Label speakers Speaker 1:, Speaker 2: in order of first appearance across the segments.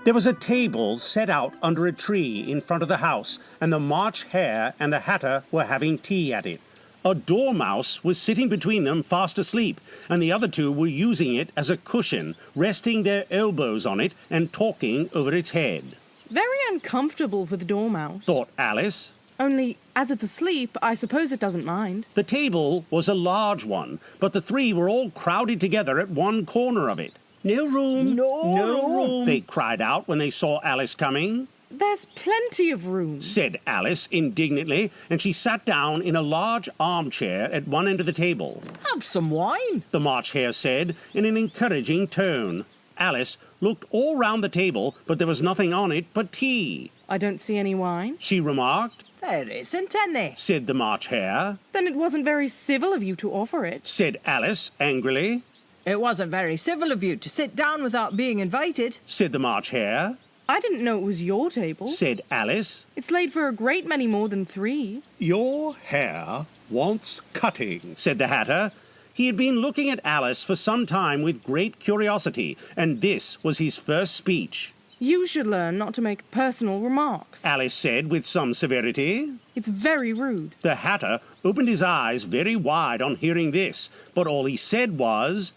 Speaker 1: There was a table set out under a tree in front of the house, and the March Hare and the Hatter were having tea at it. A dormouse was sitting between them fast asleep, and the other two were using it as a cushion, resting their elbows on it and talking over its head.
Speaker 2: Very uncomfortable for the dormouse,
Speaker 1: thought Alice.
Speaker 2: Only, as it's asleep, I suppose it doesn't mind.
Speaker 1: The table was a large one, but the three were all crowded together at one corner of it. No room, no room, they cried out when they saw Alice coming.
Speaker 2: There's plenty of room,
Speaker 1: said Alice indignantly, and she sat down in a large armchair at one end of the table.
Speaker 3: Have some wine,
Speaker 1: the March Hare said in an encouraging tone. Alice looked all round the table, but there was nothing on it but tea.
Speaker 2: I don't see any wine,
Speaker 1: she remarked.
Speaker 3: There isn't any,
Speaker 1: said the March Hare.
Speaker 2: Then it wasn't very civil of you to offer it,
Speaker 1: said Alice angrily.
Speaker 3: It wasn't very civil of you to sit down without being invited,
Speaker 1: said the March Hare.
Speaker 2: I didn't know it was your table,
Speaker 1: said Alice.
Speaker 2: It's laid for a great many more than 3.
Speaker 1: Your hair wants cutting, said the Hatter. He had been looking at Alice for some time with great curiosity, and this was his first speech.
Speaker 2: You should learn not to make personal remarks,
Speaker 1: Alice said with some severity.
Speaker 2: It's very rude.
Speaker 1: The Hatter opened his eyes very wide on hearing this, but all he said was,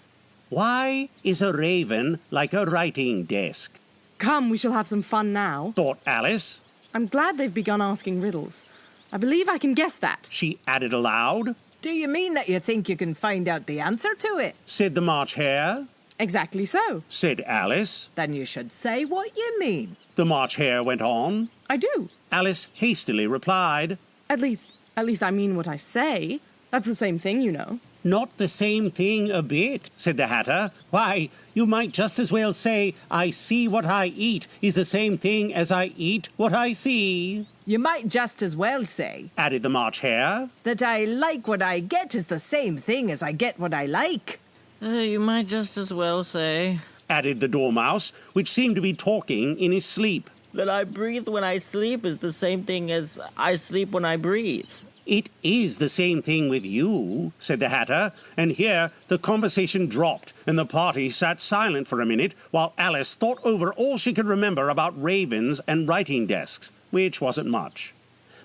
Speaker 1: "Why is a raven like a writing desk?"
Speaker 2: Come, we shall have some fun now,
Speaker 1: thought Alice.
Speaker 2: I'm glad they've begun asking riddles. I believe I can guess that,
Speaker 1: she added aloud.
Speaker 3: Do you mean that you think you can find out the answer to it?
Speaker 1: said the March Hare.
Speaker 2: Exactly so,
Speaker 1: said Alice.
Speaker 3: Then you should say what you mean,
Speaker 1: the March Hare went on.
Speaker 2: I do.
Speaker 1: Alice hastily replied.
Speaker 2: At least I mean what I say. That's the same thing, you know.
Speaker 1: Not the same thing a bit, said the Hatter. Why, you might just as well say, I see what I eat is the same thing as I eat what I see.
Speaker 3: You might just as well say,
Speaker 1: added the March Hare,
Speaker 3: that I like what I get is the same thing as I get what I like.
Speaker 4: You might just as well say,
Speaker 1: added the Dormouse, which seemed to be talking in his sleep,
Speaker 4: that I breathe when I sleep is the same thing as I sleep when I breathe.
Speaker 1: It is the same thing with you, said the Hatter, and here the conversation dropped, and the party sat silent for a minute while Alice thought over all she could remember about ravens and writing desks, which wasn't much.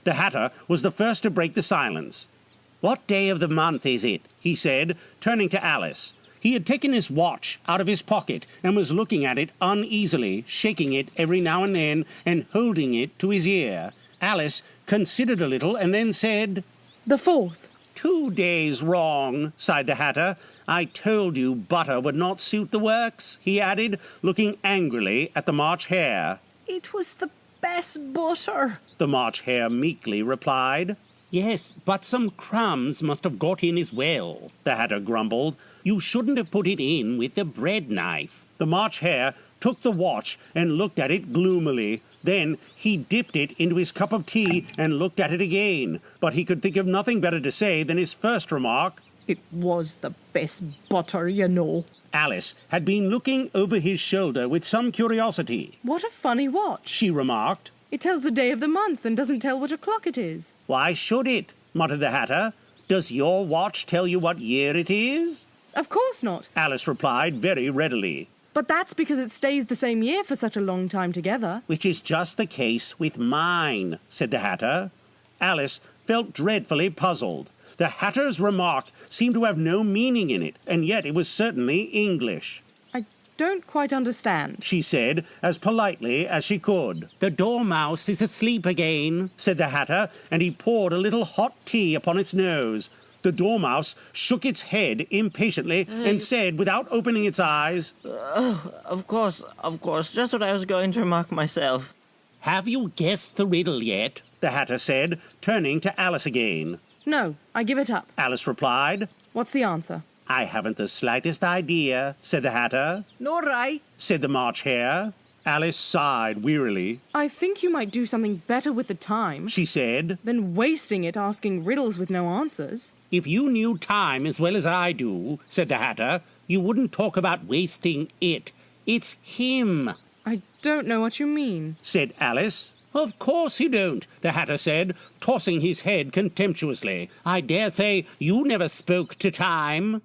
Speaker 1: The Hatter was the first to break the silence. What day of the month is it? He said, turning to Alice. He had taken his watch out of his pocket and was looking at it uneasily, shaking it every now and then and holding it to his ear. Alice considered a little and then said,
Speaker 2: The 4th.
Speaker 1: 2 days wrong, sighed the Hatter. I told you butter would not suit the works, he added, looking angrily at the March Hare.
Speaker 3: It was the best butter,
Speaker 1: the March Hare meekly replied. Yes, but some crumbs must have got in as well, the Hatter grumbled. You shouldn't have put it in with the bread knife. The March Hare took the watch and looked at it gloomily. Then he dipped it into his cup of tea and looked at it again, but he could think of nothing better to say than his first remark.
Speaker 3: It was the best butter, you know.
Speaker 1: Alice had been looking over his shoulder with some curiosity.
Speaker 2: What a funny watch,
Speaker 1: she remarked.
Speaker 2: It tells the day of the month and doesn't tell what o'clock it is.
Speaker 1: Why should it? Muttered the Hatter. Does your watch tell you what year it is?
Speaker 2: Of course not,
Speaker 1: Alice replied very readily.
Speaker 2: But that's because it stays the same year for such a long time together.
Speaker 1: Which is just the case with mine, said the Hatter. Alice felt dreadfully puzzled. The Hatter's remark seemed to have no meaning in it, and yet it was certainly English.
Speaker 2: I don't quite understand,
Speaker 1: she said, as politely as she could. The Dormouse is asleep again, said the Hatter, and he poured a little hot tea upon its nose. The Dormouse shook its head impatiently and said, without opening its eyes,
Speaker 4: Of course, just what I was going to remark myself.
Speaker 1: Have you guessed the riddle yet? The Hatter said, turning to Alice again.
Speaker 2: No, I give it up,
Speaker 1: Alice replied.
Speaker 2: What's the answer?
Speaker 1: I haven't the slightest idea, said the Hatter.
Speaker 3: Nor I,
Speaker 1: said the March Hare. Alice sighed wearily.
Speaker 2: I think you might do something better with the time,
Speaker 1: she said,
Speaker 2: than wasting it asking riddles with no answers.
Speaker 1: If you knew time as well as I do, said the Hatter, you wouldn't talk about wasting it. It's him.
Speaker 2: I don't know what you mean,
Speaker 1: said Alice. Of course you don't, the Hatter said, tossing his head contemptuously. I dare say you never spoke to time.